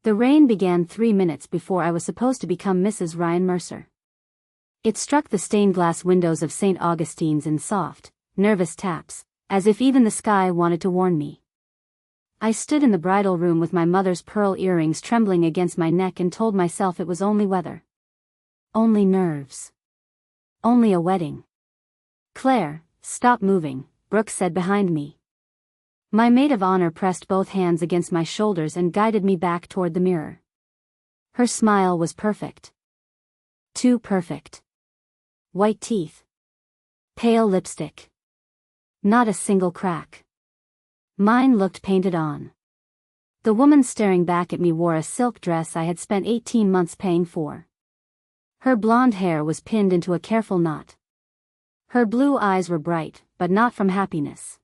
The rain began 3 minutes before I was supposed to become Mrs. Ryan Mercer. It struck the stained glass windows of St. Augustine's in soft, nervous taps, as if even the sky wanted to warn me. I stood in the bridal room with my mother's pearl earrings trembling against my neck and told myself it was only weather. Only nerves. Only a wedding. "Claire, stop moving," Brooke said behind me. My maid of honor pressed both hands against my shoulders and guided me back toward the mirror. Her smile was perfect. Too perfect. White teeth. Pale lipstick. Not a single crack. Mine looked painted on. The woman staring back at me wore a silk dress I had spent 18 months paying for. Her blonde hair was pinned into a careful knot. Her blue eyes were bright, but not from happiness.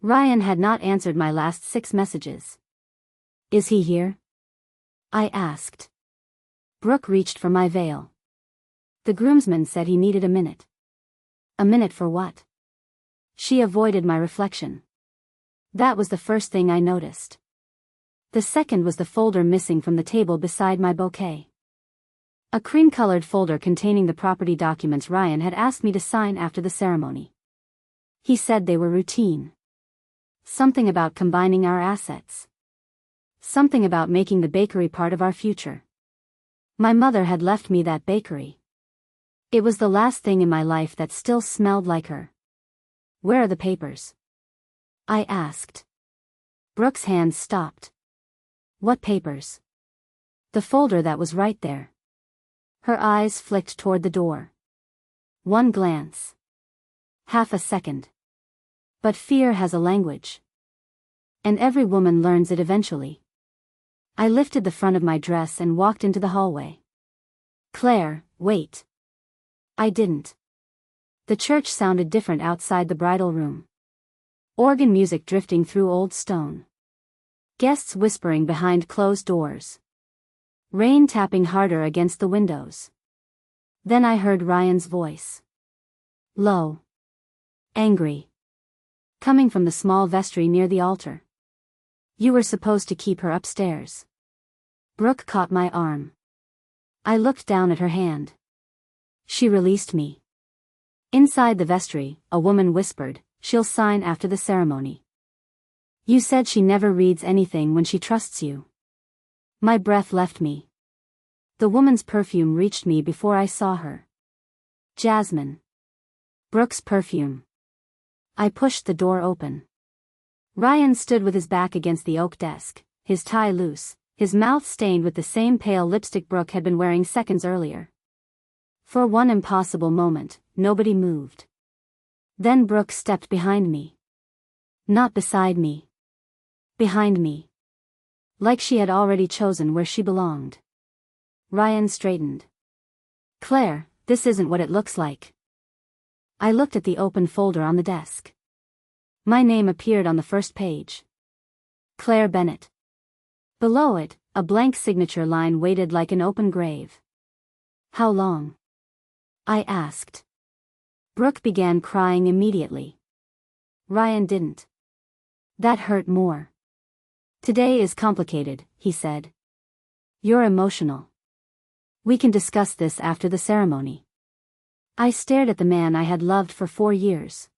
Ryan had not answered my last 6 messages. "Is he here?" I asked. Brooke reached for my veil. "The groomsman said he needed a minute." "A minute for what?" She avoided my reflection. That was the first thing I noticed. The second was the folder missing from the table beside my bouquet. A cream-colored folder containing the property documents Ryan had asked me to sign after the ceremony. He said they were routine. Something about combining our assets. Something about making the bakery part of our future. My mother had left me that bakery. It was the last thing in my life that still smelled like her. "Where are the papers?" I asked. Brooke's hands stopped. "What papers?" "The folder that was right there." Her eyes flicked toward the door. One glance. Half a second. But fear has a language. And every woman learns it eventually. I lifted the front of my dress and walked into the hallway. "Claire, wait." I didn't. The church sounded different outside the bridal room. Organ music drifting through old stone. Guests whispering behind closed doors. Rain tapping harder against the windows. Then I heard Ryan's voice. Low. Angry. Coming from the small vestry near the altar. "You were supposed to keep her upstairs." Brooke caught my arm. I looked down at her hand. She released me. Inside the vestry, a woman whispered, "She'll sign after the ceremony." "You said she never reads anything when she trusts you." My breath left me. The woman's perfume reached me before I saw her. Jasmine. Brooke's perfume. I pushed the door open. Ryan stood with his back against the oak desk, his tie loose, his mouth stained with the same pale lipstick Brooke had been wearing seconds earlier. For one impossible moment, nobody moved. Then Brooke stepped behind me. Not beside me. Behind me. Like she had already chosen where she belonged. Ryan straightened. "Claire, this isn't what it looks like." I looked at the open folder on the desk. My name appeared on the first page. Claire Bennett. Below it, a blank signature line waited like an open grave. "How long?" I asked. Brooke began crying immediately. Ryan didn't. That hurt more. "Today is complicated," he said. "You're emotional. We can discuss this after the ceremony." I stared at the man I had loved for 4 years.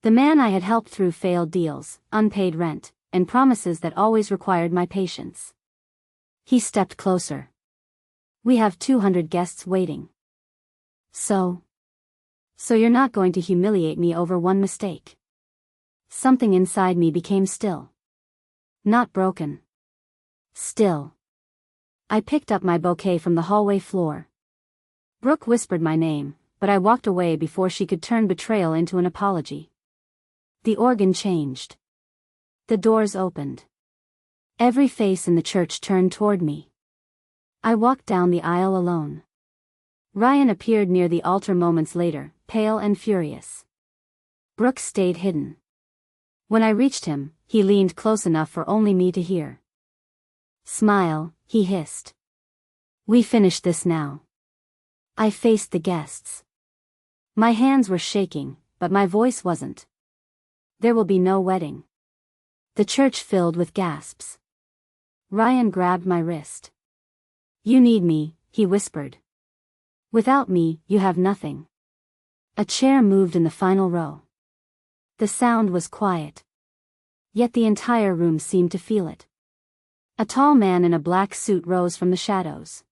The man I had helped through failed deals, unpaid rent, and promises that always required my patience. He stepped closer. "We have 200 guests waiting. So you're not going to humiliate me over one mistake." Something inside me became still. Not broken. Still. I picked up my bouquet from the hallway floor. Brooke whispered my name, but I walked away before she could turn betrayal into an apology. The organ changed. The doors opened. Every face in the church turned toward me. I walked down the aisle alone. Ryan appeared near the altar moments later, pale and furious. Brooke stayed hidden. When I reached him, he leaned close enough for only me to hear. "Smile," he hissed. "We finished this now." I faced the guests. My hands were shaking, but my voice wasn't. There will be no wedding. The church filled with gasps. Ryan grabbed my wrist. You need me, he whispered. Without me, you have nothing. A chair moved in the final row. The sound was quiet. Yet the entire room seemed to feel it. A tall man in a black suit rose from the shadows.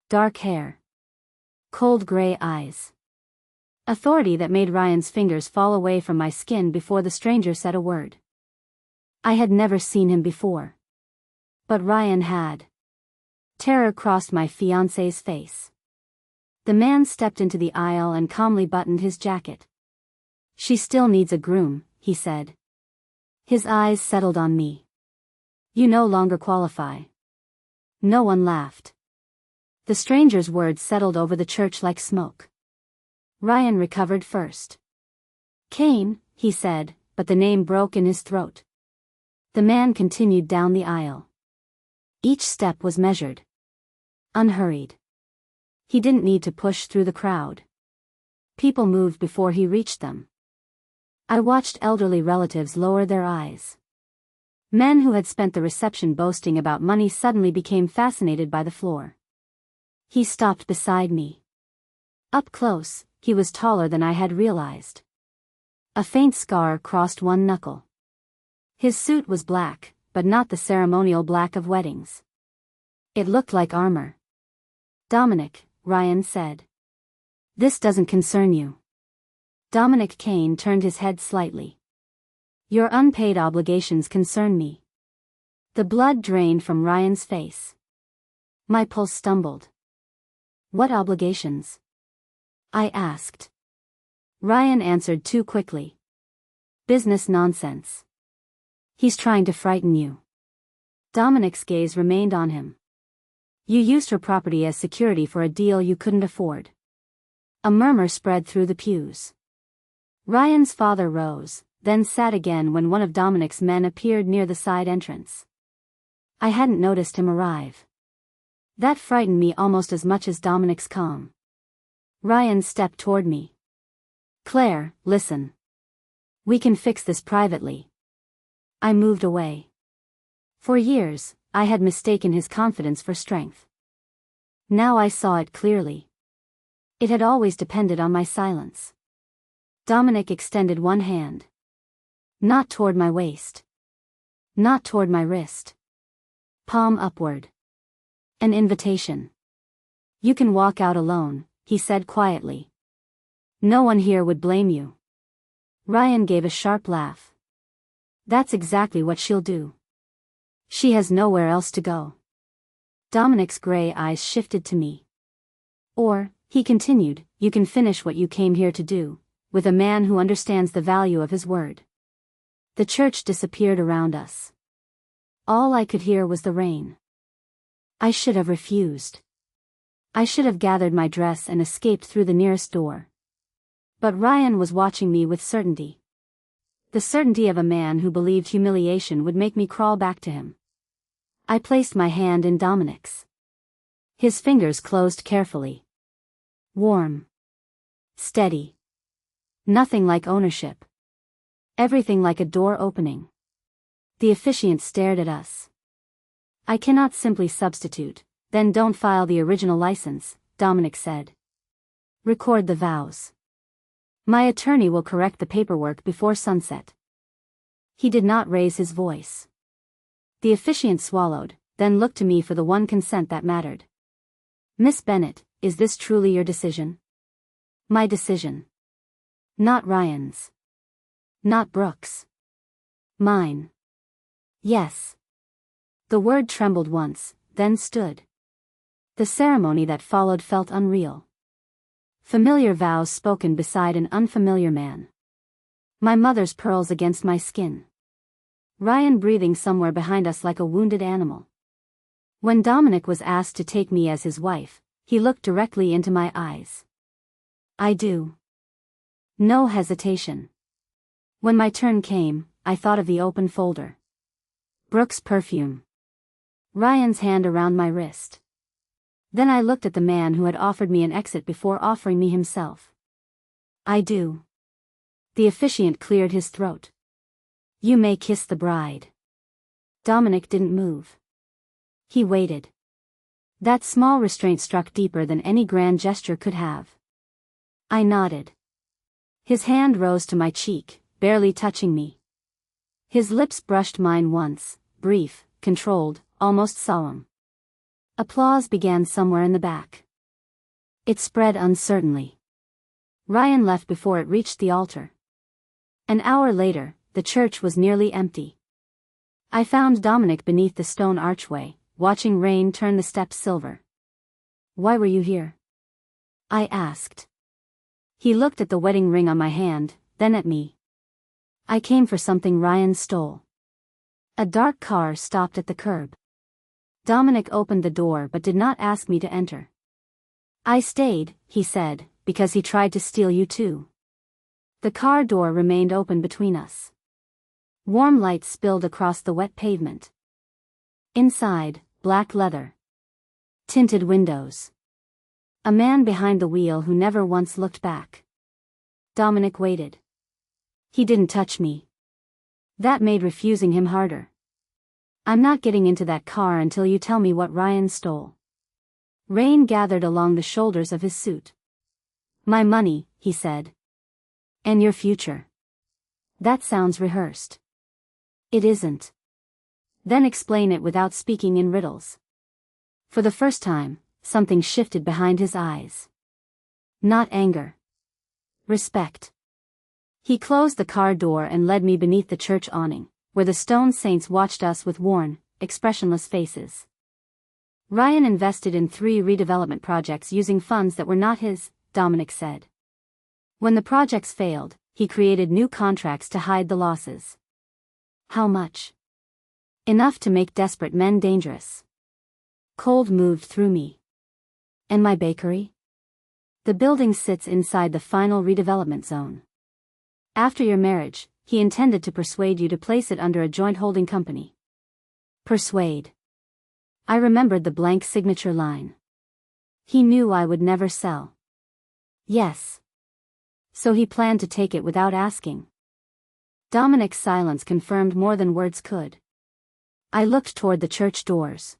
Dark hair. Cold gray eyes. Authority that made Ryan's fingers fall away from my skin before the stranger said a word. I had never seen him before. But Ryan had. Terror crossed my fiancé's face. The man stepped into the aisle and calmly buttoned his jacket. She still needs a groom, he said. His eyes settled on me. You no longer qualify. No one laughed. The stranger's words settled over the church like smoke. Ryan recovered first. Cain, he said, but the name broke in his throat. The man continued down the aisle. Each step was measured. Unhurried. He didn't need to push through the crowd. People moved before he reached them. I watched elderly relatives lower their eyes. Men who had spent the reception boasting about money suddenly became fascinated by the floor. He stopped beside me. Up close, he was taller than I had realized. A faint scar crossed one knuckle. His suit was black, but not the ceremonial black of weddings. It looked like armor. Dominic, Ryan said. This doesn't concern you. Dominic Cain turned his head slightly. Your unpaid obligations concern me. The blood drained from Ryan's face. My pulse stumbled. What obligations? I asked. Ryan answered too quickly. Business nonsense. He's trying to frighten you. Dominic's gaze remained on him. You used her property as security for a deal you couldn't afford. A murmur spread through the pews. Ryan's father rose, then sat again when one of Dominic's men appeared near the side entrance. I hadn't noticed him arrive. That frightened me almost as much as Dominic's calm. Ryan stepped toward me. Claire, listen. We can fix this privately. I moved away. For years, I had mistaken his confidence for strength. Now I saw it clearly. It had always depended on my silence. Dominic extended one hand. Not toward my waist. Not toward my wrist. Palm upward. An invitation. You can walk out alone, he said quietly. No one here would blame you. Ryan gave a sharp laugh. That's exactly what she'll do. She has nowhere else to go. Dominic's gray eyes shifted to me. Or, he continued, you can finish what you came here to do, with a man who understands the value of his word. The church disappeared around us. All I could hear was the rain. I should have refused. I should have gathered my dress and escaped through the nearest door. But Ryan was watching me with certainty. The certainty of a man who believed humiliation would make me crawl back to him. I placed my hand in Dominic's. His fingers closed carefully. Warm. Steady. Nothing like ownership. Everything like a door opening. The officiant stared at us. I cannot simply substitute, then don't file the original license, Dominic said. Record the vows. My attorney will correct the paperwork before sunset. He did not raise his voice. The officiant swallowed, then looked to me for the one consent that mattered. Miss Bennett, is this truly your decision? My decision. Not Ryan's. Not Brooks. Mine. Yes. The word trembled once, then stood. The ceremony that followed felt unreal. Familiar vows spoken beside an unfamiliar man. My mother's pearls against my skin. Ryan breathing somewhere behind us like a wounded animal. When Dominic was asked to take me as his wife, he looked directly into my eyes. I do. No hesitation. When my turn came, I thought of the open folder. Brooks' perfume. Ryan's hand around my wrist. Then I looked at the man who had offered me an exit before offering me himself. I do. The officiant cleared his throat. You may kiss the bride. Dominic didn't move. He waited. That small restraint struck deeper than any grand gesture could have. I nodded. His hand rose to my cheek, barely touching me. His lips brushed mine once, brief, controlled, almost solemn. Applause began somewhere in the back. It spread uncertainly. Ryan left before it reached the altar. An hour later, the church was nearly empty. I found Dominic beneath the stone archway, watching rain turn the steps silver. "Why were you here?" I asked. He looked at the wedding ring on my hand, then at me. "I came for something Ryan stole." A dark car stopped at the curb. Dominic opened the door but did not ask me to enter. "I stayed," he said, "because he tried to steal you too." The car door remained open between us. Warm light spilled across the wet pavement. Inside, black leather. Tinted windows. A man behind the wheel who never once looked back. Dominic waited. He didn't touch me. That made refusing him harder. "I'm not getting into that car until you tell me what Ryan stole." Rain gathered along the shoulders of his suit. "My money," he said. "And your future." That sounds rehearsed. It isn't. Then explain it without speaking in riddles. For the first time, something shifted behind his eyes. Not anger. Respect. He closed the car door and led me beneath the church awning, where the stone saints watched us with worn, expressionless faces. Ryan invested in 3 redevelopment projects using funds that were not his, Dominic said. When the projects failed, he created new contracts to hide the losses. How much? Enough to make desperate men dangerous. Cold moved through me. And my bakery? The building sits inside the final redevelopment zone. After your marriage, he intended to persuade you to place it under a joint holding company. Persuade. I remembered the blank signature line. He knew I would never sell. Yes. So he planned to take it without asking. Dominic's silence confirmed more than words could. I looked toward the church doors.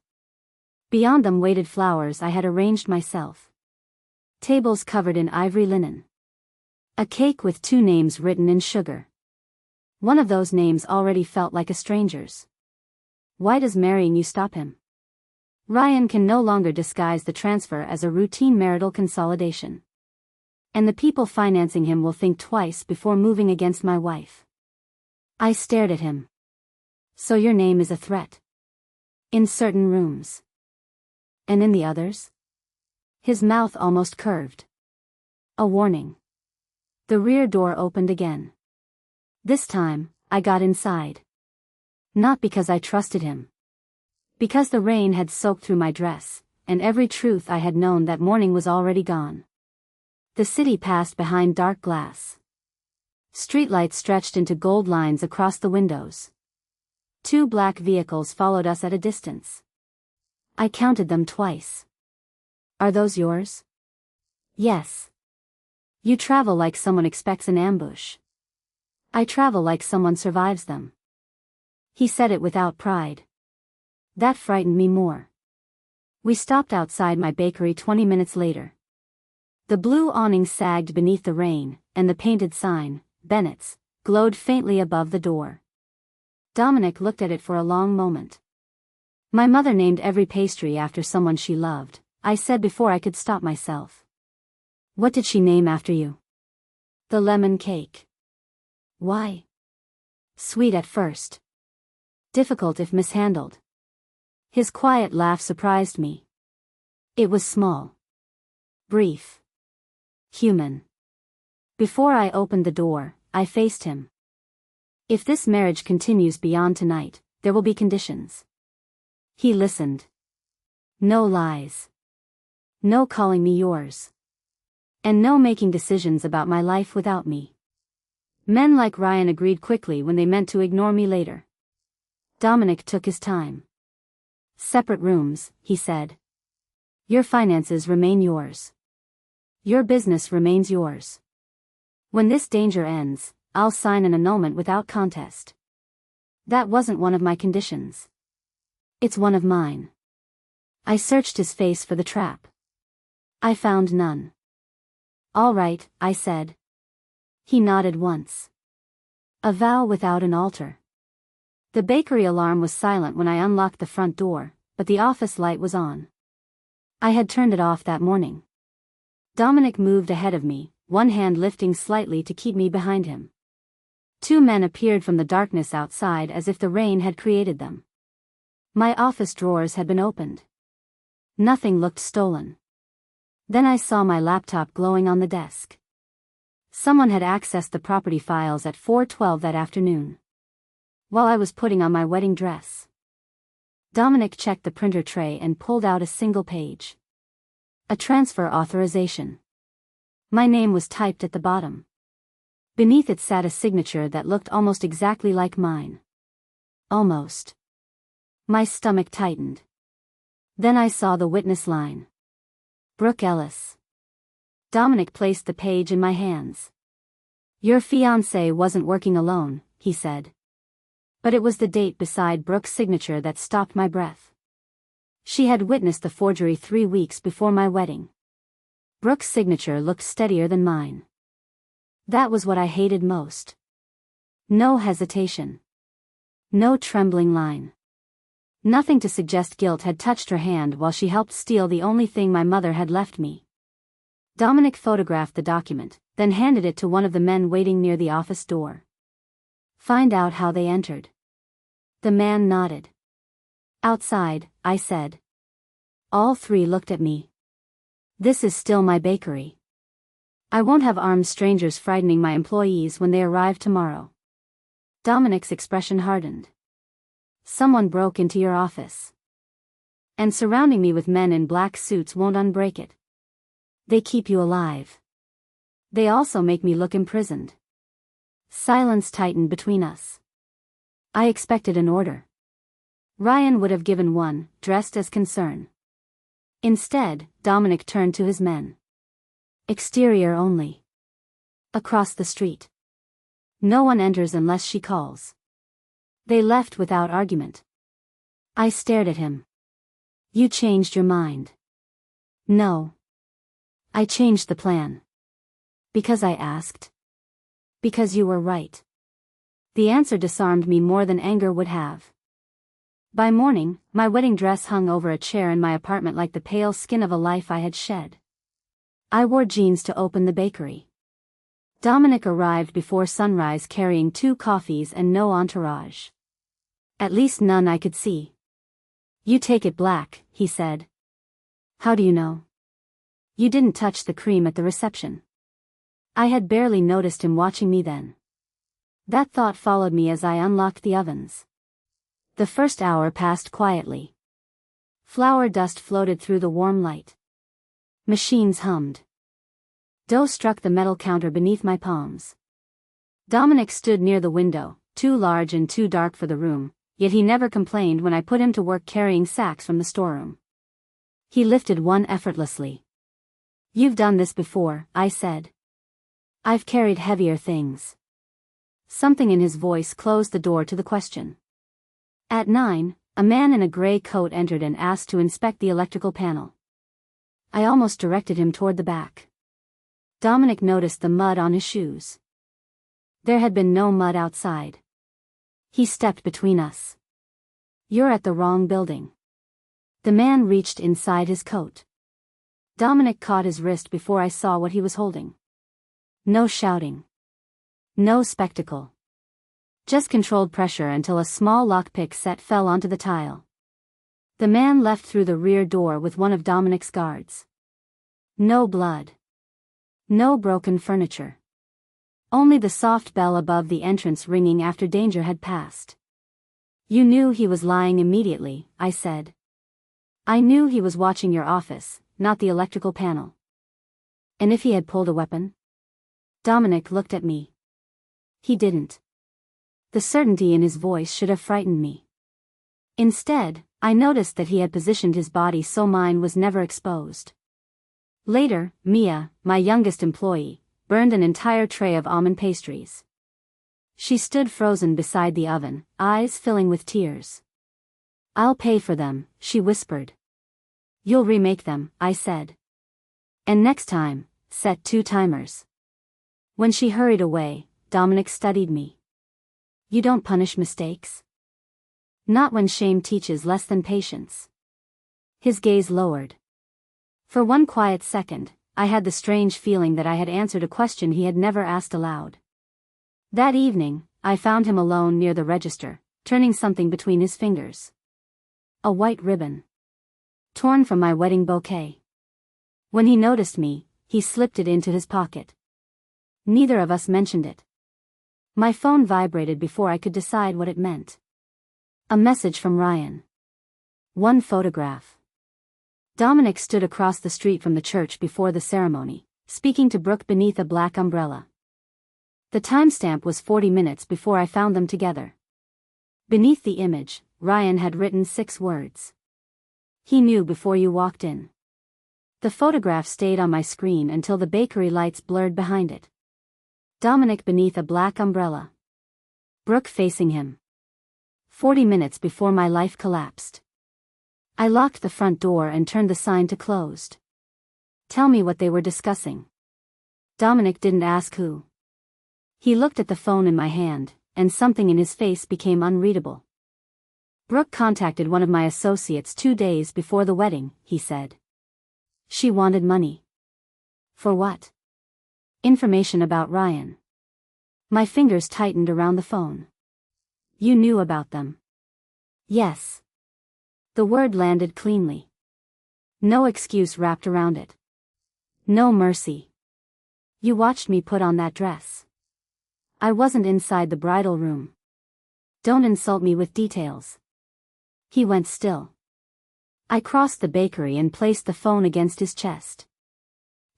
Beyond them waited flowers I had arranged myself. Tables covered in ivory linen. A cake with 2 names written in sugar. One of those names already felt like a stranger's. Why does marrying you stop him? Ryan can no longer disguise the transfer as a routine marital consolidation. And the people financing him will think twice before moving against my wife. I stared at him. So your name is a threat? In certain rooms. And in the others? His mouth almost curved. A warning. The rear door opened again. This time, I got inside. Not because I trusted him. Because the rain had soaked through my dress, and every truth I had known that morning was already gone. The city passed behind dark glass. Streetlights stretched into gold lines across the windows. 2 black vehicles followed us at a distance. I counted them twice. Are those yours? Yes. You travel like someone expects an ambush. I travel like someone survives them. He said it without pride. That frightened me more. We stopped outside my bakery 20 minutes later. The blue awning sagged beneath the rain, and the painted sign, Bennett's, glowed faintly above the door. Dominic looked at it for a long moment. My mother named every pastry after someone she loved, I said before I could stop myself. What did she name after you? The lemon cake. Why? Sweet at first. Difficult if mishandled. His quiet laugh surprised me. It was small. Brief. Human. Before I opened the door, I faced him. If this marriage continues beyond tonight, there will be conditions. He listened. No lies. No calling me yours. And no making decisions about my life without me. Men like Ryan agreed quickly when they meant to ignore me later. Dominic took his time. Separate rooms, he said. Your finances remain yours. Your business remains yours. When this danger ends, I'll sign an annulment without contest. That wasn't one of my conditions. It's one of mine. I searched his face for the trap. I found none. "All right," I said. He nodded once. A vow without an altar. The bakery alarm was silent when I unlocked the front door, but the office light was on. I had turned it off that morning. Dominic moved ahead of me, one hand lifting slightly to keep me behind him. Two men appeared from the darkness outside as if the rain had created them. My office drawers had been opened. Nothing looked stolen. Then I saw my laptop glowing on the desk. Someone had accessed the property files at 4:12 that afternoon, while I was putting on my wedding dress. Dominic checked the printer tray and pulled out a single page. A transfer authorization. My name was typed at the bottom. Beneath it sat a signature that looked almost exactly like mine. Almost. My stomach tightened. Then I saw the witness line. Brooke Ellis. Dominic placed the page in my hands. "Your fiancé wasn't working alone," he said. But it was the date beside Brooke's signature that stopped my breath. She had witnessed the forgery 3 weeks before my wedding. Brooke's signature looked steadier than mine. That was what I hated most. No hesitation. No trembling line. Nothing to suggest guilt had touched her hand while she helped steal the only thing my mother had left me. Dominic photographed the document, then handed it to one of the men waiting near the office door. "Find out how they entered." The man nodded. "Outside," I said. All three looked at me. This is still my bakery. I won't have armed strangers frightening my employees when they arrive tomorrow. Dominic's expression hardened. "Someone broke into your office. And surrounding me with men in black suits won't unbreak it. They keep you alive. They also make me look imprisoned." Silence tightened between us. I expected an order. Ryan would have given one, dressed as concern. Instead, Dominic turned to his men. "Exterior only. Across the street. No one enters unless she calls." They left without argument. I stared at him. "You changed your mind." "No. I changed the plan." "Because I asked?" "Because you were right." The answer disarmed me more than anger would have. By morning, my wedding dress hung over a chair in my apartment like the pale skin of a life I had shed. I wore jeans to open the bakery. Dominic arrived before sunrise carrying 2 coffees and no entourage. At least none I could see. "You take it black," he said. "How do you know?" "You didn't touch the cream at the reception." I had barely noticed him watching me then. That thought followed me as I unlocked the ovens. The first hour passed quietly. Flour dust floated through the warm light. Machines hummed. Dough struck the metal counter beneath my palms. Dominic stood near the window, too large and too dark for the room, yet he never complained when I put him to work carrying sacks from the storeroom. He lifted one effortlessly. "You've done this before," I said. "I've carried heavier things." Something in his voice closed the door to the question. At 9, a man in a gray coat entered and asked to inspect the electrical panel. I almost directed him toward the back. Dominic noticed the mud on his shoes. There had been no mud outside. He stepped between us. "You're at the wrong building." The man reached inside his coat. Dominic caught his wrist before I saw what he was holding. No shouting. No spectacle. Just controlled pressure until a small lockpick set fell onto the tile. The man left through the rear door with one of Dominic's guards. No blood. No broken furniture. Only the soft bell above the entrance ringing after danger had passed. "You knew he was lying immediately," I said. "I knew he was watching your office, not the electrical panel." "And if he had pulled a weapon?" Dominic looked at me. He didn't. The certainty in his voice should have frightened me. Instead, I noticed that he had positioned his body so mine was never exposed. Later, Mia, my youngest employee, burned an entire tray of almond pastries. She stood frozen beside the oven, eyes filling with tears. "I'll pay for them," she whispered. You'll remake them, I said. And next time, set 2 timers. When she hurried away, Dominic studied me. You don't punish mistakes? Not when shame teaches less than patience. His gaze lowered. For one quiet second, I had the strange feeling that I had answered a question he had never asked aloud. That evening, I found him alone near the register, turning something between his fingers. A white ribbon. Torn from my wedding bouquet. When he noticed me, he slipped it into his pocket. Neither of us mentioned it. My phone vibrated before I could decide what it meant. A message from Ryan. One photograph. Dominic stood across the street from the church before the ceremony, speaking to Brooke beneath a black umbrella. The timestamp was 40 minutes before I found them together. Beneath the image, Ryan had written 6 words. He knew before you walked in. The photograph stayed on my screen until the bakery lights blurred behind it. Dominic beneath a black umbrella. Brooke facing him. 40 minutes before my life collapsed. I locked the front door and turned the sign to closed. Tell me what they were discussing. Dominic didn't ask who. He looked at the phone in my hand, and something in his face became unreadable. Brooke contacted one of my associates 2 days before the wedding, he said. She wanted money. For what? Information about Ryan. My fingers tightened around the phone. You knew about them. Yes. The word landed cleanly. No excuse wrapped around it. No mercy. You watched me put on that dress. I wasn't inside the bridal room. Don't insult me with details. He went still. I crossed the bakery and placed the phone against his chest.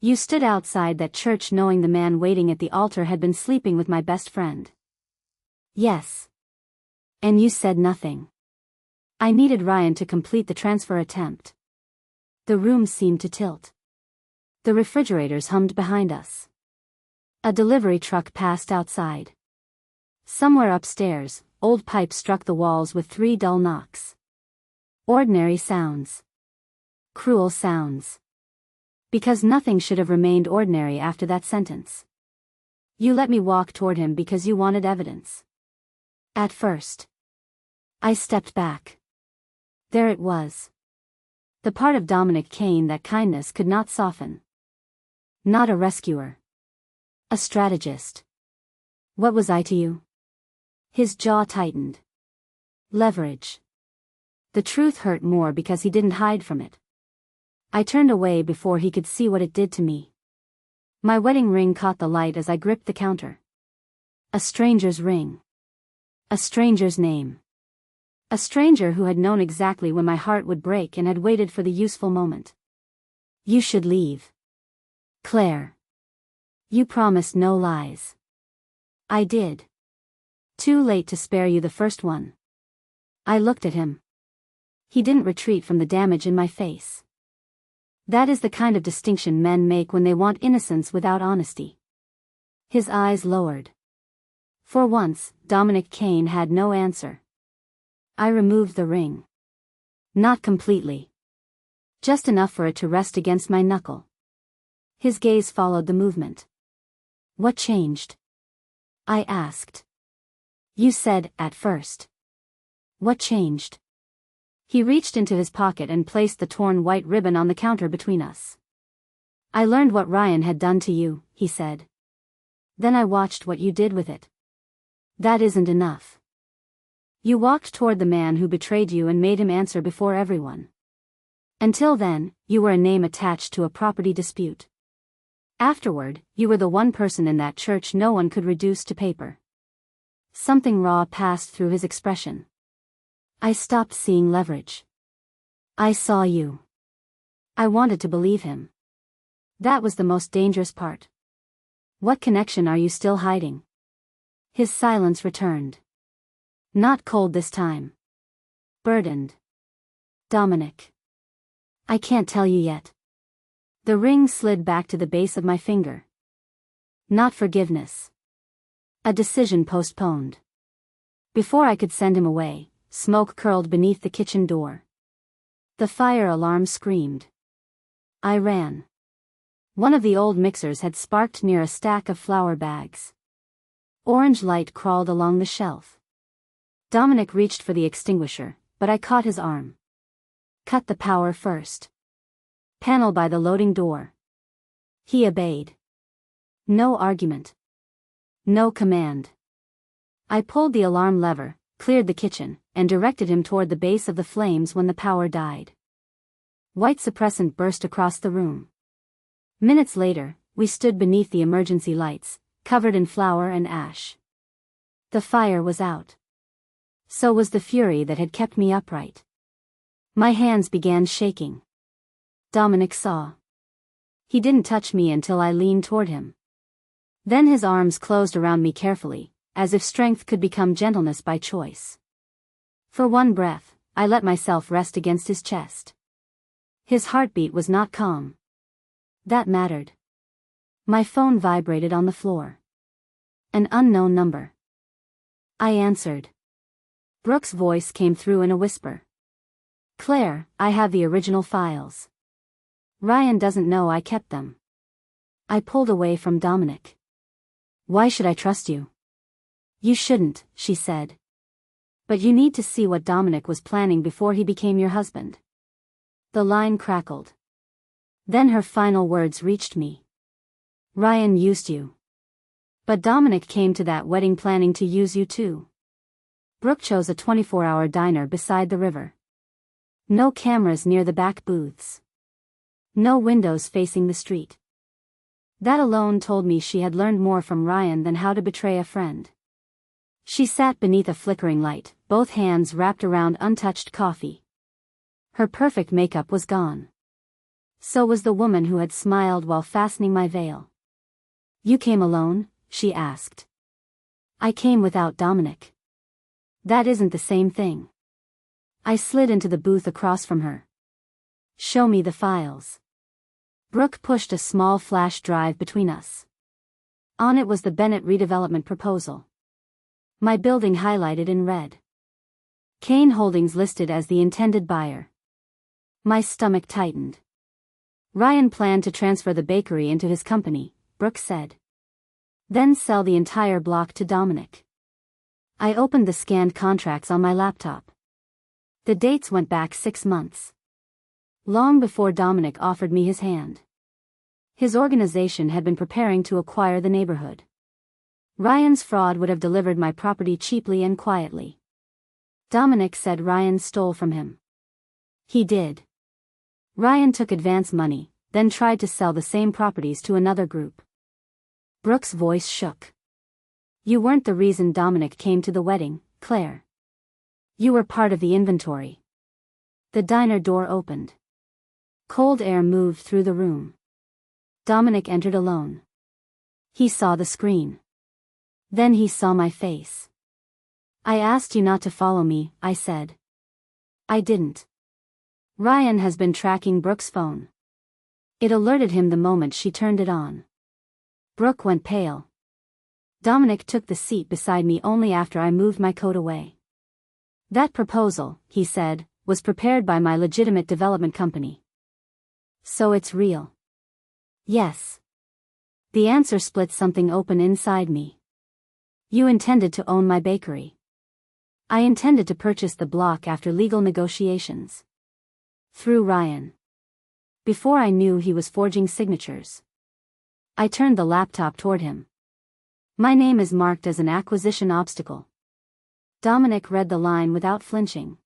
You stood outside that church knowing the man waiting at the altar had been sleeping with my best friend. Yes. And you said nothing. I needed Ryan to complete the transfer attempt. The room seemed to tilt. The refrigerators hummed behind us. A delivery truck passed outside. Somewhere upstairs, old pipes struck the walls with 3 dull knocks. Ordinary sounds. Cruel sounds. Because nothing should have remained ordinary after that sentence. You let me walk toward him because you wanted evidence. At first. I stepped back. There it was. The part of Dominic Kane that kindness could not soften. Not a rescuer. A strategist. What was I to you? His jaw tightened. Leverage. The truth hurt more because he didn't hide from it. I turned away before he could see what it did to me. My wedding ring caught the light as I gripped the counter. A stranger's ring. A stranger's name. A stranger who had known exactly when my heart would break and had waited for the useful moment. You should leave. Claire. You promised no lies. I did. Too late to spare you the first one. I looked at him. He didn't retreat from the damage in my face. That is the kind of distinction men make when they want innocence without honesty. His eyes lowered. For once, Dominic Kane had no answer. I removed the ring. Not completely. Just enough for it to rest against my knuckle. His gaze followed the movement. What changed? I asked. You said, at first. What changed? He reached into his pocket and placed the torn white ribbon on the counter between us. I learned what Ryan had done to you, he said. Then I watched what you did with it. That isn't enough. You walked toward the man who betrayed you and made him answer before everyone. Until then, you were a name attached to a property dispute. Afterward, you were the one person in that church no one could reduce to paper. Something raw passed through his expression. I stopped seeing leverage. I saw you. I wanted to believe him. That was the most dangerous part. What connection are you still hiding? His silence returned. Not cold this time. Burdened. Dominic. I can't tell you yet. The ring slid back to the base of my finger. Not forgiveness. A decision postponed. Before I could send him away, smoke curled beneath the kitchen door. The fire alarm screamed. I ran. One of the old mixers had sparked near a stack of flour bags. Orange light crawled along the shelf. Dominic reached for the extinguisher, but I caught his arm. Cut the power first. Panel by the loading door. He obeyed. No argument. No command. I pulled the alarm lever, cleared the kitchen, and directed him toward the base of the flames when the power died. White suppressant burst across the room. Minutes later, we stood beneath the emergency lights, covered in flour and ash. The fire was out. So was the fury that had kept me upright. My hands began shaking. Dominic saw. He didn't touch me until I leaned toward him. Then his arms closed around me carefully, as if strength could become gentleness by choice. For one breath, I let myself rest against his chest. His heartbeat was not calm. That mattered. My phone vibrated on the floor. An unknown number. I answered. Brooke's voice came through in a whisper. Claire, I have the original files. Ryan doesn't know I kept them. I pulled away from Dominic. Why should I trust you? You shouldn't, she said. But you need to see what Dominic was planning before he became your husband. The line crackled. Then her final words reached me. Ryan used you. But Dominic came to that wedding planning to use you too. Brooke chose a 24-hour diner beside the river. No cameras near the back booths. No windows facing the street. That alone told me she had learned more from Ryan than how to betray a friend. She sat beneath a flickering light, both hands wrapped around untouched coffee. Her perfect makeup was gone. So was the woman who had smiled while fastening my veil. You came alone? She asked. I came without Dominic. That isn't the same thing. I slid into the booth across from her. Show me the files. Brooke pushed a small flash drive between us. On it was the Bennett redevelopment proposal. My building highlighted in red. Kane Holdings listed as the intended buyer. My stomach tightened. Ryan planned to transfer the bakery into his company, Brooke said. Then sell the entire block to Dominic. I opened the scanned contracts on my laptop. The dates went back 6 months. Long before Dominic offered me his hand. His organization had been preparing to acquire the neighborhood. Ryan's fraud would have delivered my property cheaply and quietly. Dominic said Ryan stole from him. He did. Ryan took advance money, then tried to sell the same properties to another group. Brooke's voice shook. You weren't the reason Dominic came to the wedding, Claire. You were part of the inventory. The diner door opened. Cold air moved through the room. Dominic entered alone. He saw the screen. Then he saw my face. I asked you not to follow me, I said. I didn't. Ryan has been tracking Brooke's phone. It alerted him the moment she turned it on. Brooke went pale. Dominic took the seat beside me only after I moved my coat away. That proposal, he said, was prepared by my legitimate development company. So it's real. Yes. The answer split something open inside me. You intended to own my bakery. I intended to purchase the block after legal negotiations. Through Ryan. Before I knew he was forging signatures. I turned the laptop toward him. My name is marked as an acquisition obstacle. Dominic read the line without flinching.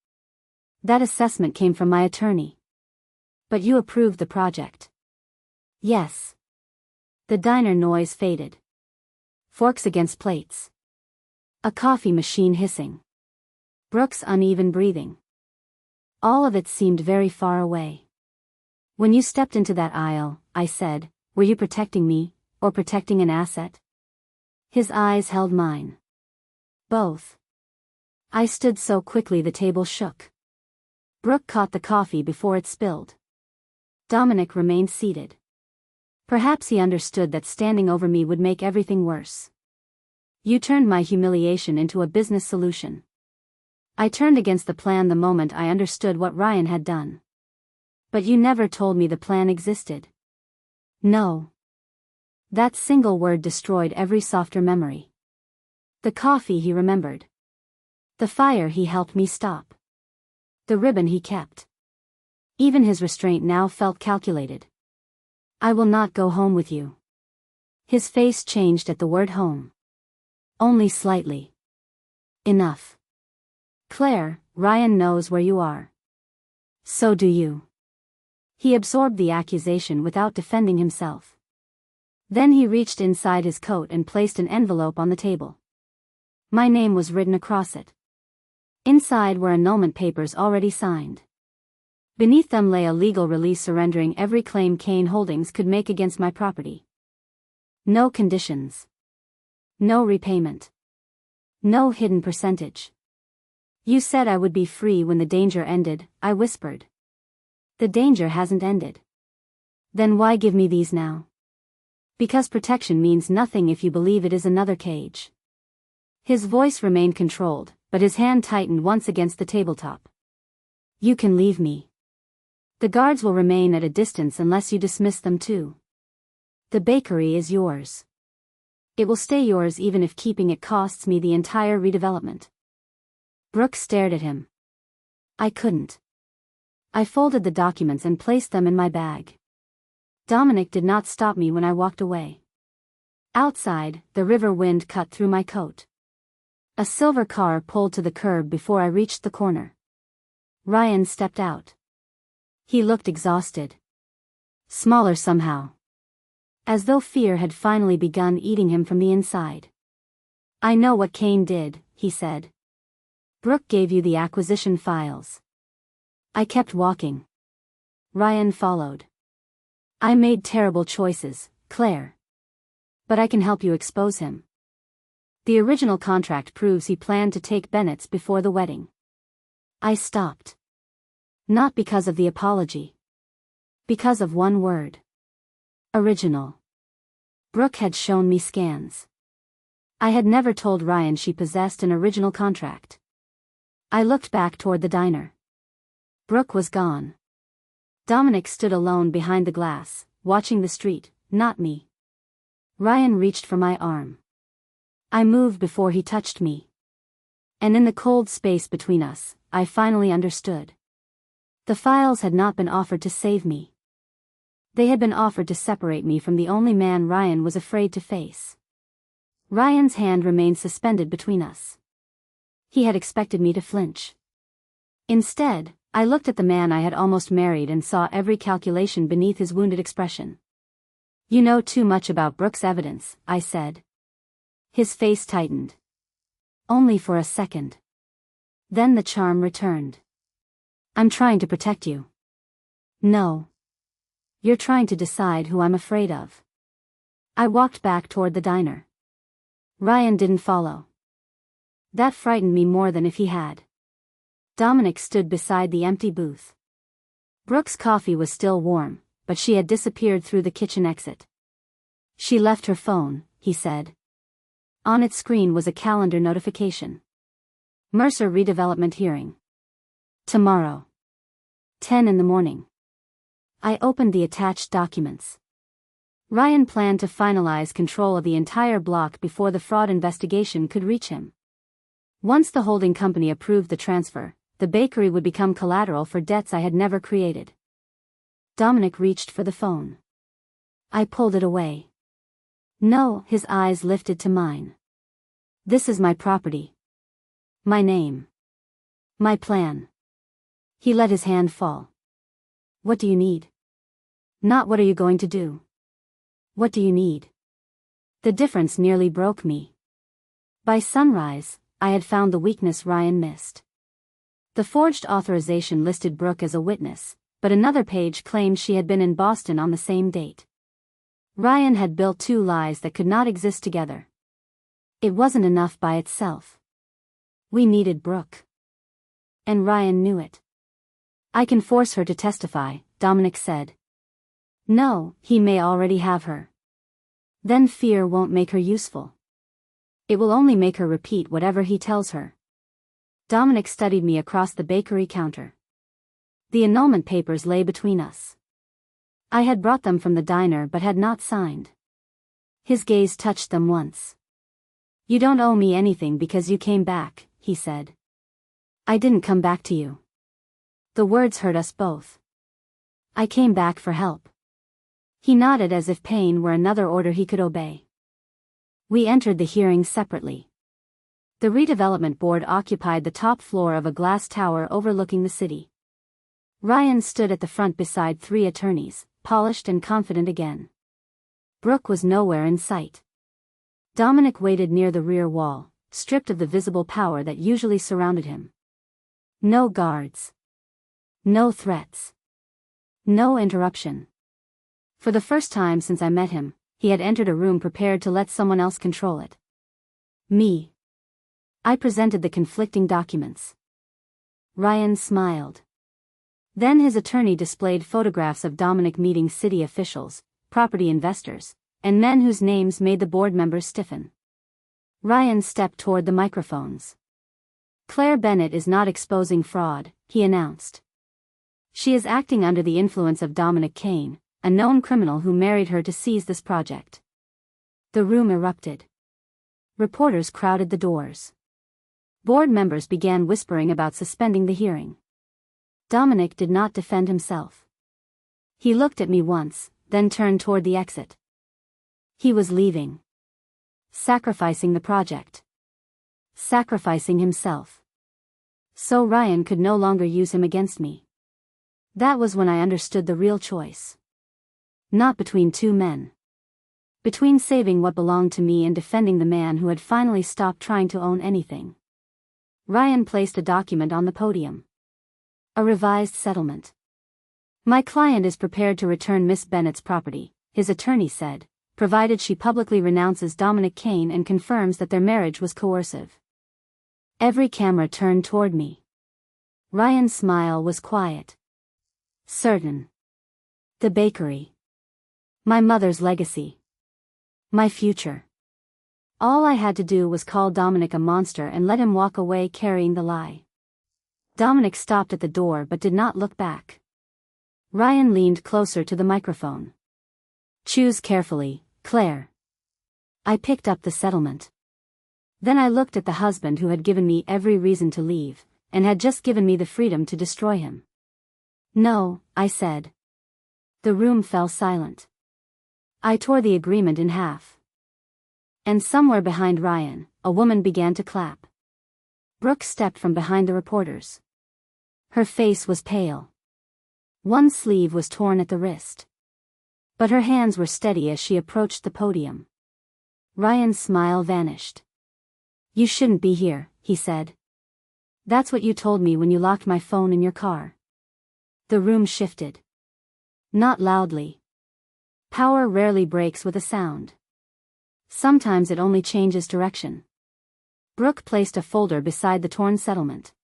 That assessment came from my attorney. But you approved the project. Yes. The diner noise faded. Forks against plates. A coffee machine hissing. Brooke's uneven breathing. All of it seemed very far away. When you stepped into that aisle, I said, were you protecting me, or protecting an asset? His eyes held mine. Both. I stood so quickly the table shook. Brooke caught the coffee before it spilled. Dominic remained seated. Perhaps he understood that standing over me would make everything worse. You turned my humiliation into a business solution. I turned against the plan the moment I understood what Ryan had done. But you never told me the plan existed. No. That single word destroyed every softer memory. The coffee he remembered. The fire he helped me stop. The ribbon he kept. Even his restraint now felt calculated. I will not go home with you. His face changed at the word home. Only slightly. Enough. Claire, Ryan knows where you are. So do you. He absorbed the accusation without defending himself. Then he reached inside his coat and placed an envelope on the table. My name was written across it. Inside were annulment papers already signed. Beneath them lay a legal release surrendering every claim Kane Holdings could make against my property. No conditions. No repayment. No hidden percentage. You said I would be free when the danger ended, I whispered. The danger hasn't ended. Then why give me these now? Because protection means nothing if you believe it is another cage. His voice remained controlled, but his hand tightened once against the tabletop. You can leave me. The guards will remain at a distance unless you dismiss them too. The bakery is yours. It will stay yours even if keeping it costs me the entire redevelopment. Brooke stared at him. I couldn't. I folded the documents and placed them in my bag. Dominic did not stop me when I walked away. Outside, the river wind cut through my coat. A silver car pulled to the curb before I reached the corner. Ryan stepped out. He looked exhausted. Smaller somehow. As though fear had finally begun eating him from the inside. I know what Kane did, he said. Brooke gave you the acquisition files. I kept walking. Ryan followed. I made terrible choices, Claire. But I can help you expose him. The original contract proves he planned to take Bennett's before the wedding. I stopped. Not because of the apology. Because of one word. Original. Brooke had shown me scans. I had never told Ryan she possessed an original contract. I looked back toward the diner. Brooke was gone. Dominic stood alone behind the glass, watching the street, not me. Ryan reached for my arm. I moved before he touched me. And in the cold space between us, I finally understood. The files had not been offered to save me. They had been offered to separate me from the only man Ryan was afraid to face. Ryan's hand remained suspended between us. He had expected me to flinch. Instead, I looked at the man I had almost married and saw every calculation beneath his wounded expression. You know too much about Brooke's evidence, I said. His face tightened. Only for a second. Then the charm returned. I'm trying to protect you. No. You're trying to decide who I'm afraid of. I walked back toward the diner. Ryan didn't follow. That frightened me more than if he had. Dominic stood beside the empty booth. Brooke's coffee was still warm, but she had disappeared through the kitchen exit. She left her phone, he said. On its screen was a calendar notification. Mercer redevelopment hearing. Tomorrow. 10 in the morning. I opened the attached documents. Ryan planned to finalize control of the entire block before the fraud investigation could reach him. Once the holding company approved the transfer, the bakery would become collateral for debts I had never created. Dominic reached for the phone. I pulled it away. No, his eyes lifted to mine. This is my property. My name. My plan. He let his hand fall. What do you need? Not what are you going to do? What do you need? The difference nearly broke me. By sunrise, I had found the weakness Ryan missed. The forged authorization listed Brooke as a witness, but another page claimed she had been in Boston on the same date. Ryan had built two lies that could not exist together. It wasn't enough by itself. We needed Brooke. And Ryan knew it. I can force her to testify, Dominic said. No, he may already have her. Then fear won't make her useful. It will only make her repeat whatever he tells her. Dominic studied me across the bakery counter. The annulment papers lay between us. I had brought them from the diner but had not signed. His gaze touched them once. "You don't owe me anything because you came back," he said. "I didn't come back to you." The words hurt us both. "I came back for help." He nodded as if pain were another order he could obey. We entered the hearing separately. The redevelopment board occupied the top floor of a glass tower overlooking the city. Ryan stood at the front beside 3 attorneys, polished and confident again. Brooke was nowhere in sight. Dominic waited near the rear wall, stripped of the visible power that usually surrounded him. No guards. No threats. No interruption. For the first time since I met him, he had entered a room prepared to let someone else control it. Me. I presented the conflicting documents. Ryan smiled. Then his attorney displayed photographs of Dominic meeting city officials, property investors, and men whose names made the board members stiffen. Ryan stepped toward the microphones. "Claire Bennett is not exposing fraud," he announced. "She is acting under the influence of Dominic Kane, a known criminal who married her to seize this project." The room erupted. Reporters crowded the doors. Board members began whispering about suspending the hearing. Dominic did not defend himself. He looked at me once, then turned toward the exit. He was leaving. Sacrificing the project. Sacrificing himself. So Ryan could no longer use him against me. That was when I understood the real choice. Not between 2 men. Between saving what belonged to me and defending the man who had finally stopped trying to own anything. Ryan placed a document on the podium. A revised settlement. "My client is prepared to return Miss Bennett's property," his attorney said, "provided she publicly renounces Dominic Kane and confirms that their marriage was coercive." Every camera turned toward me. Ryan's smile was quiet. "Certain." The bakery. My mother's legacy. My future. All I had to do was call Dominic a monster and let him walk away carrying the lie. Dominic stopped at the door but did not look back. Ryan leaned closer to the microphone. "Choose carefully, Claire." I picked up the settlement. Then I looked at the husband who had given me every reason to leave, and had just given me the freedom to destroy him. "No," I said. The room fell silent. I tore the agreement in half. And somewhere behind Ryan, a woman began to clap. Brooke stepped from behind the reporters. Her face was pale. One sleeve was torn at the wrist. But her hands were steady as she approached the podium. Ryan's smile vanished. "You shouldn't be here," he said. "That's what you told me when you locked my phone in your car." The room shifted. Not loudly. Power rarely breaks with a sound. Sometimes it only changes direction. Brooke placed a folder beside the torn settlement.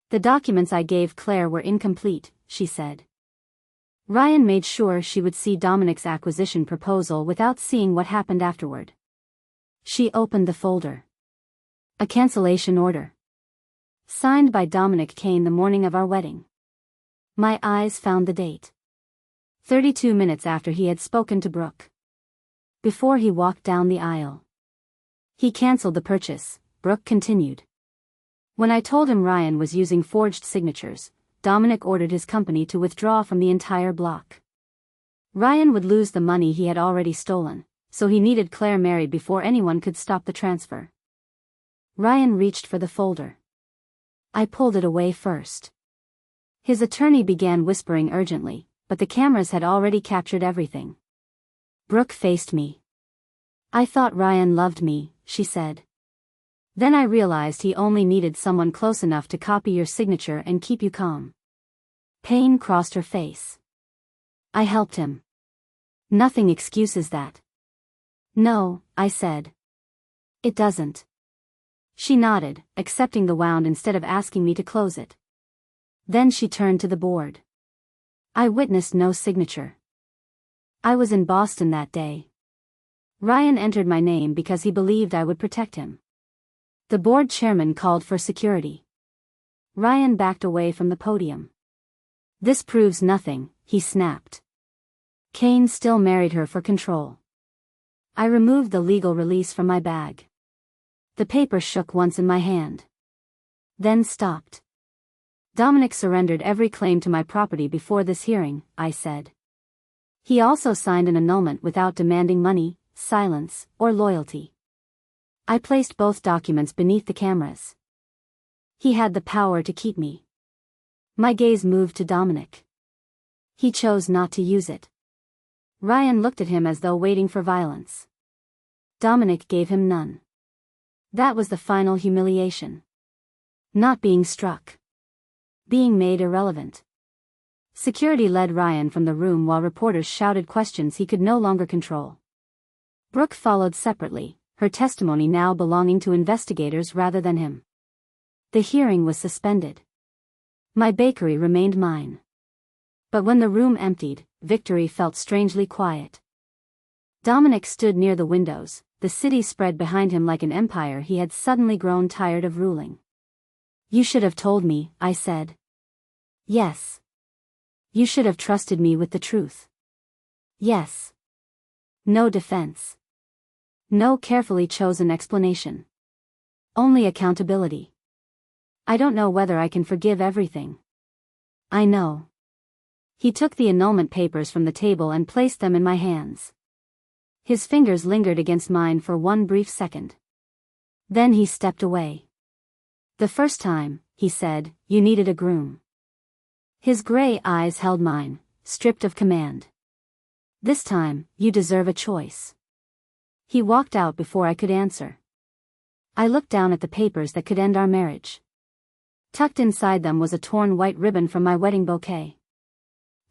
"The documents I gave Claire were incomplete," she said. Ryan made sure she would see Dominic's acquisition proposal without seeing what happened afterward. She opened the folder. A cancellation order. Signed by Dominic Kane the morning of our wedding. My eyes found the date. 32 minutes after he had spoken to Brooke. Before he walked down the aisle. "He canceled the purchase," Brooke continued. "When I told him Ryan was using forged signatures, Dominic ordered his company to withdraw from the entire block. Ryan would lose the money he had already stolen, so he needed Claire married before anyone could stop the transfer." Ryan reached for the folder. I pulled it away first. His attorney began whispering urgently, but the cameras had already captured everything. Brooke faced me. "I thought Ryan loved me," she said. "Then I realized he only needed someone close enough to copy your signature and keep you calm." Pain crossed her face. "I helped him. Nothing excuses that." "No," I said. "It doesn't." She nodded, accepting the wound instead of asking me to close it. Then she turned to the board. I witnessed no signature. I was in Boston that day. Ryan entered my name because he believed I would protect him. The board chairman called for security. Ryan backed away from the podium. This proves nothing, he snapped. Kane still married her for control. I removed the legal release from my bag. The paper shook once in my hand. Then stopped. Dominic surrendered every claim to my property before this hearing, I said. He also signed an annulment without demanding money, silence, or loyalty. I placed both documents beneath the cameras. He had the power to keep me. My gaze moved to Dominic. He chose not to use it. Ryan looked at him as though waiting for violence. Dominic gave him none. That was the final humiliation. Not being struck. Being made irrelevant. Security led Ryan from the room while reporters shouted questions he could no longer control. Brooke followed separately, her testimony now belonging to investigators rather than him. The hearing was suspended. My bakery remained mine. But when the room emptied, victory felt strangely quiet. Dominic stood near the windows, the city spread behind him like an empire he had suddenly grown tired of ruling. You should have told me, I said. Yes. You should have trusted me with the truth. Yes. No defense. No carefully chosen explanation. Only accountability. I don't know whether I can forgive everything. I know. He took the annulment papers from the table and placed them in my hands. His fingers lingered against mine for one brief second. Then he stepped away. The first time, he said, you needed a groom. His gray eyes held mine, stripped of command. This time, you deserve a choice. He walked out before I could answer. I looked down at the papers that could end our marriage. Tucked inside them was a torn white ribbon from my wedding bouquet.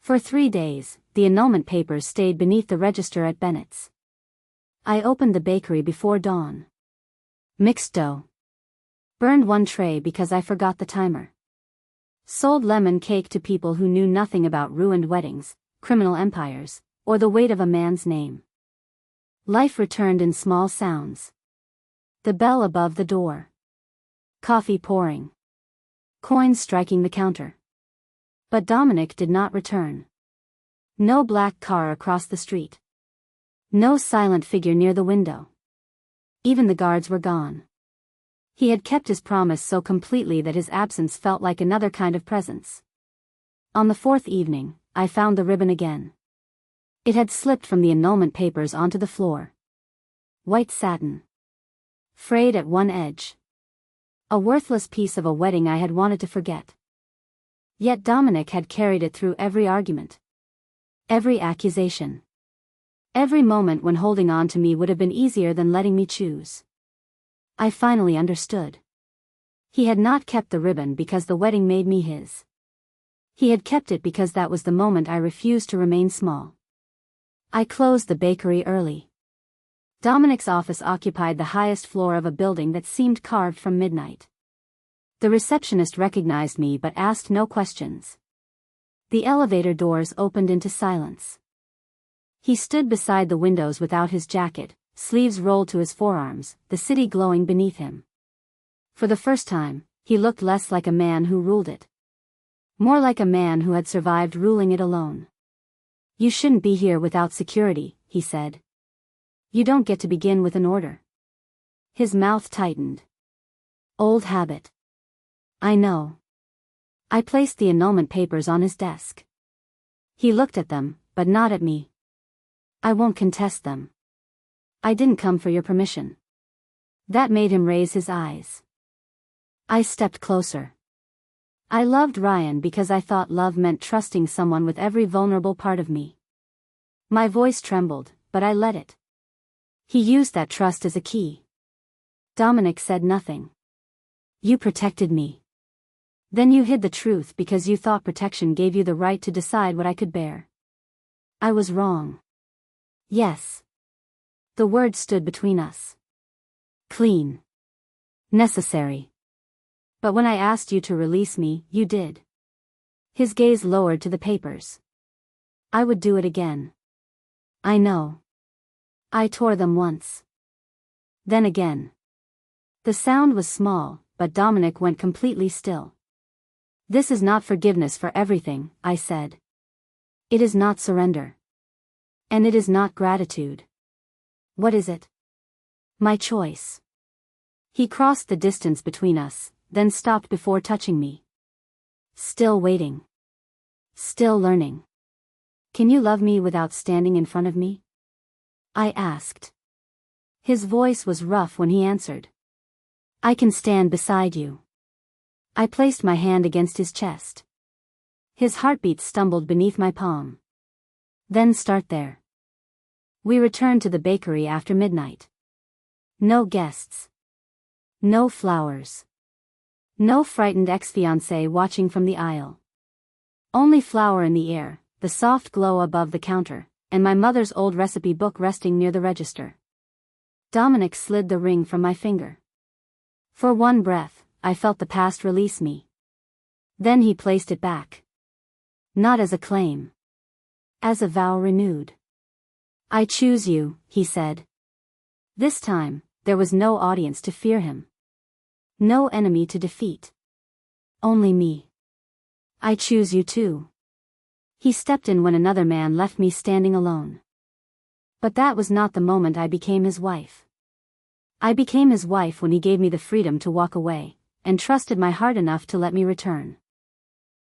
For 3 days, the annulment papers stayed beneath the register at Bennett's. I opened the bakery before dawn. Mixed dough. Burned one tray because I forgot the timer. Sold lemon cake to people who knew nothing about ruined weddings, criminal empires, or the weight of a man's name. Life returned in small sounds. The bell above the door. Coffee pouring. Coins striking the counter. But Dominic did not return. No black car across the street. No silent figure near the window. Even the guards were gone. He had kept his promise so completely that his absence felt like another kind of presence. On the 4th evening, I found the ribbon again. It had slipped from the annulment papers onto the floor. White satin. Frayed at one edge. A worthless piece of a wedding I had wanted to forget. Yet Dominic had carried it through every argument. Every accusation. Every moment when holding on to me would have been easier than letting me choose. I finally understood. He had not kept the ribbon because the wedding made me his. He had kept it because that was the moment I refused to remain small. I closed the bakery early. Dominic's office occupied the highest floor of a building that seemed carved from midnight. The receptionist recognized me but asked no questions. The elevator doors opened into silence. He stood beside the windows without his jacket, sleeves rolled to his forearms, the city glowing beneath him. For the first time, he looked less like a man who ruled it. More like a man who had survived ruling it alone. You shouldn't be here without security, he said. You don't get to begin with an order. His mouth tightened. Old habit. I know. I placed the annulment papers on his desk. He looked at them, but not at me. I won't contest them. I didn't come for your permission. That made him raise his eyes. I stepped closer. I loved Ryan because I thought love meant trusting someone with every vulnerable part of me. My voice trembled, but I let it. He used that trust as a key. Dominic said nothing. You protected me. Then you hid the truth because you thought protection gave you the right to decide what I could bear. I was wrong. Yes. The word stood between us. Clean. Necessary. But when I asked you to release me, you did. His gaze lowered to the papers. I would do it again. I know. I tore them once. Then again. The sound was small, but Dominic went completely still. This is not forgiveness for everything, I said. It is not surrender. And it is not gratitude. What is it? My choice. He crossed the distance between us, then stopped before touching me. Still waiting. Still learning. Can you love me without standing in front of me? I asked. His voice was rough when he answered. I can stand beside you. I placed my hand against his chest. His heartbeat stumbled beneath my palm. Then start there. We returned to the bakery after midnight. No guests. No flowers. No frightened ex-fiancé watching from the aisle. Only flour in the air, the soft glow above the counter, and my mother's old recipe book resting near the register. Dominic slid the ring from my finger. For one breath, I felt the past release me. Then he placed it back. Not as a claim. As a vow renewed. I choose you, he said. This time, there was no audience to fear him. No enemy to defeat. Only me. I choose you too. He stepped in when another man left me standing alone. But that was not the moment I became his wife. I became his wife when he gave me the freedom to walk away, and trusted my heart enough to let me return.